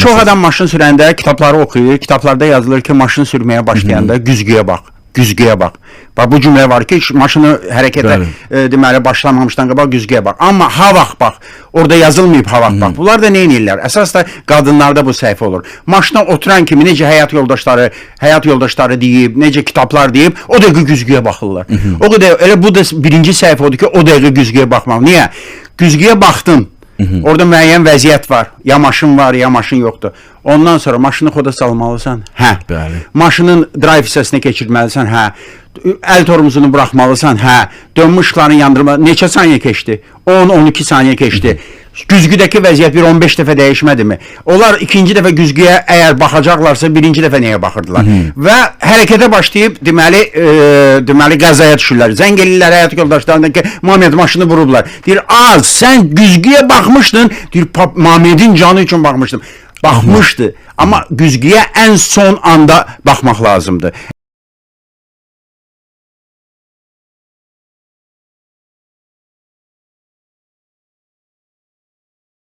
Çox adam maşın sürəndə kitabları oxuyur. Kitablarda yazılır ki, maşın sürməyə başlayanda güzgüyə bax. Güzgüyə bax. Bax bu cümlə var ki, maşını hərəkətə deməli başlamamışdan qabaq güzgüyə bax. Amma ha vaxt bax. Orada yazılmayıb ha vaxt bax. Bunlar da nə edirlər? Əsas da qadınlarda bu səhv olur. Maşına oturan kimi necə həyat yoldaşları deyib, necə kitablar deyib, o dəqiqə güzgüyə baxırlar. O qədər elə bu da birinci səhv odur ki, o dəqiqə güzgüyə baxmaq. Niyə? Güzgüyə baxdın. Orada müəyyən vəziyyət var. Ya maşın var, ya maşın yoxdur. Ondan sonra maşını xoda salmalısan. Hə. Bəli. Maşının drive hissəsinə keçirməlisən. Hə. Əl tormozunu buraxmalısan. Hə. Dönmüş ışıqlarını yandırma. Neçə saniyə keçdi? 10-12 saniyə keçdi. Güzgüdəki vəziyyət bir 15 dəfə dəyişmədimi? Onlar ikinci dəfə güzgüyə əgər baxacaqlarsa birinci dəfə nəyə baxırdılar? Və hərəkətə başlayıb deməli qəzaya düşürlər. Zəng eləyirlər həyat yoldaşlarına ki, Mamed maşını vurublar. Deyir, az sən güzgüyə baxmışdın. Deyir, Mamedin canı üçün baxmışdım. Baxmışdı. Amma güzgüyə ən son anda baxmaq lazımdır.